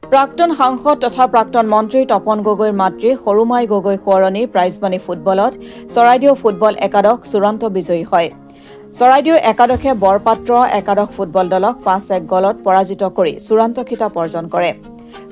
প্ৰাক্তন সাংসদ তথা প্ৰাক্তন মন্ত্ৰী তপন গগৈৰ মাতৃ সৰুমাই গগৈ সোঁৱৰণী প্ৰাইজমানি ফুটবলত চৰাইদেউ ফুটবল একাদশ চূড়ান্ত বিজয়ী হয়। চৰাইদেউ একাদশে বৰপাত্ৰ একাদশ ফুটবল দলক 5-1 গলত পৰাজিত কৰি চূড়ান্ত খিতাপ অৰ্জন কৰে।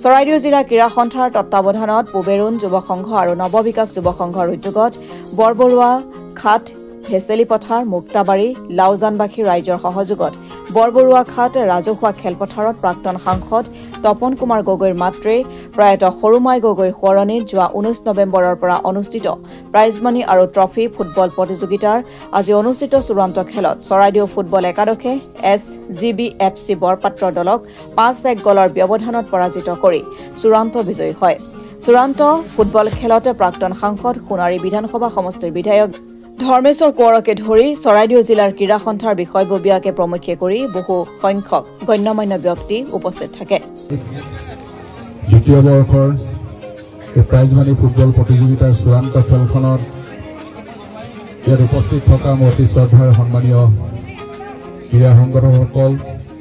চৰাইদেউ জিলা ক্ৰীড়া সন্থাৰ তত্বাৱধানত পুবেৰুণ যুৱ সংঘ আৰু নৱবিকাশ যুৱ সংঘৰ উদ্যোগত বৰবৰুৱা খাট ভেচেলি পথাৰ মুক্তাবাৰী লাউজানবাসী ৰাইজৰ সহযোগত বৰবৰুৱা খাট ৰাজহুৱা খেলপথাৰত প্ৰাক্তন সাংসদ তপন কুমাৰ গগৈৰ মাতৃ প্ৰয়াত সৰুমাই গগৈৰ সোঁৱৰণীত যোৱা 19 নৱেম্বৰৰ পৰা অনুষ্ঠিত প্ৰাইজমানি আৰু ট্ৰফি ফুটবল প্ৰতিযোগিতাৰ আজি অনুষ্ঠিত চূড়ান্ত খেলত চৰাইদেউ ফুটবল একাদশে SGBFC বৰপাত্ৰ দলক 5-1 গলৰ ব্যৱধানত পৰাজিত কৰি চূড়ান্ত বিজয়ী হয়। চূড়ান্ত ফুটবল খেলতে প্ৰাক্তন সাংসদ সোণাৰী বিধানসভা সমষ্টিৰ বিধায়ক ধৰ্মেশ্বৰ কোঁৱৰকে ধৰি চৰাইদেউ জিলাৰ ক্ৰীড়া সন্থাৰ বিষয়ববীয়াকে প্ৰমুখ্যে কৰি বহু সংখ্যক গণ্যমান্য ব্যক্তি উপস্থিত থাকে। দ্বিতীয় বৰ্ষৰ প্ৰাইজমানি ফুটবল প্ৰতিযোগিতাৰ চূড়ান্ত খেলখনত ইয়াত উপস্থিত থকা অতি শ্ৰদ্ধাৰ সন্মানীয় ক্ৰীড়া সংগঠকসকল,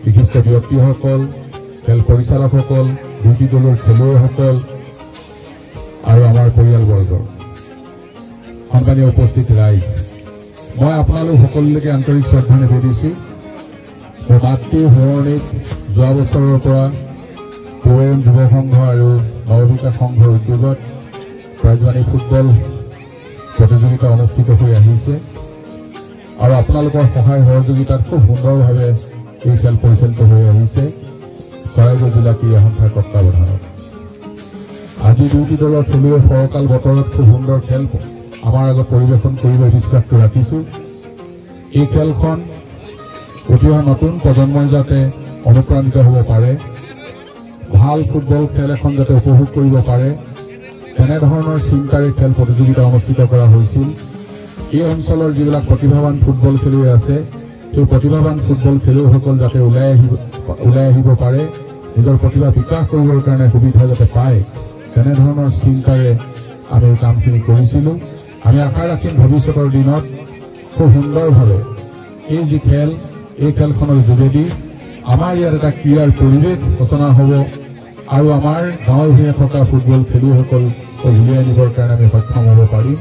বিশিষ্ট ব্যক্তিসকল, খেল পৰিচালকসকল, দুটি দলৰ খেলুৱৈসকল আৰু আমাৰ পৰিয়ালবৰ্গ, সন্মানীয় উপস্থিত ৰাইজ, মই আপোনালোক সকলোলৈকে আন্তৰিক শ্ৰদ্ধা নিবেদিছোঁ। মোৰ মাতৃৰ সোঁৱৰণীত যোৱা বছৰৰ পৰা পুবেৰুণ যুৱ সংঘ আৰু নৱবিকাশ সংঘৰ উদ্যোগত প্ৰাইজমানি ফুটবল প্ৰতিযোগিতা অনুষ্ঠিত হৈ আহিছে আৰু আপোনালোকৰ সহায় সহযোগিতাত খুব সুন্দৰভাৱে এই খেল পৰিচালিত হৈ আহিছে চৰাইদেউ জিলা ক্ৰীড়া সন্থাৰ তত্বাৱধানত। আজি দুটি দলৰ খেলুৱৈ ফৰকাল বতৰত খুব সুন্দৰ খেল আমাৰ আগত পৰিৱেশন কৰিব বিশ্বাসটো ৰাখিছোঁ। এই খেলখন উঠি অহা নতুন প্ৰজন্মই যাতে অনুপ্ৰাণিত হ'ব পাৰে, ভাল ফুটবল খেল এখন যাতে উপভোগ কৰিব পাৰে, তেনেধৰণৰ চিন্তাৰে খেল প্ৰতিযোগিতা অনুষ্ঠিত কৰা হৈছিল। এই অঞ্চলৰ যিবিলাক প্ৰতিভাৱান ফুটবল খেলুৱৈ আছে, সেই প্ৰতিভাৱান ফুটবল খেলুৱৈসকল যাতে ওলাই আহিব পাৰে, নিজৰ প্ৰতিভা বিকাশ কৰিবৰ কাৰণে সুবিধা যাতে পায়, তেনেধৰণৰ চিন্তাৰে আমি কামখিনি কৰিছিলোঁ। আমি আশা ৰাখিম ভৱিষ্যতৰ দিনত খুব সুন্দৰভাৱে এই যি খেল, এই খেলখনৰ যোগেদি আমাৰ ইয়াত এটা ক্ৰীড়াৰ পৰিৱেশ ৰচনা হ'ব আৰু আমাৰ গাঁৱে ভূঞে থকা ফুটবল খেলুৱৈসকল উলিয়াই নিবৰ কাৰণে আমি সক্ষম হ'ব পাৰিম।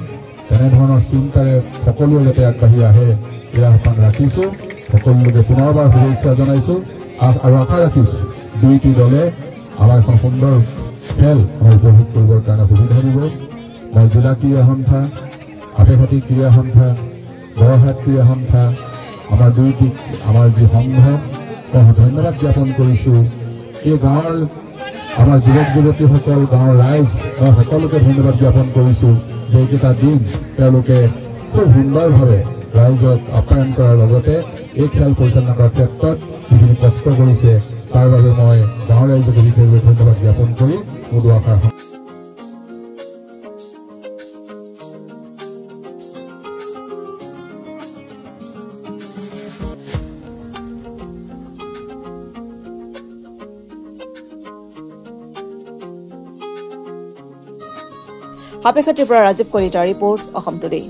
তেনেধৰণৰ চিন্তাৰে সকলোৱে যাতে আগবাঢ়ি আহে এই আহ্বান ৰাখিছোঁ। সকলোকে পুনৰবাৰ শুভেচ্ছা জনাইছোঁ আৰু আশা ৰাখিছোঁ দুইটি দলে আমাৰ এখন সুন্দৰ খেল উপভোগ কৰিবৰ কাৰণে সুবিধা দিব। মই জিলা ক্ৰীড়া সন্থা, আটেঘাটী ক্ৰীড়া সন্থা, বৰহাট ক্ৰীড়া সন্থা, আমাৰ দুইটি আমাৰ যি সংঘ, ধন্যবাদ জ্ঞাপন কৰিছোঁ। এই গাঁৱৰ আমাৰ যুৱক যুৱতীসকল, গাঁৱৰ ৰাইজ, মই সকলোকে ধন্যবাদ জ্ঞাপন কৰিছোঁ যে এইকেইটা দিন তেওঁলোকে খুব সুন্দৰভাৱে ৰাইজক আপ্যায়ন কৰাৰ লগতে এই খেল পৰিচালনা কৰাৰ ক্ষেত্ৰত যিখিনি কষ্ট কৰিছে তাৰ বাবে মই গাঁৱৰ ৰাইজকে বিশেষভাৱে ধন্যবাদ জ্ঞাপন কৰি মোৰ দুআষাৰ হাপেখাটিৰ পৰা ৰাজীৱ কলিতাৰ ৰিপৰ্ট, অসম টুডে।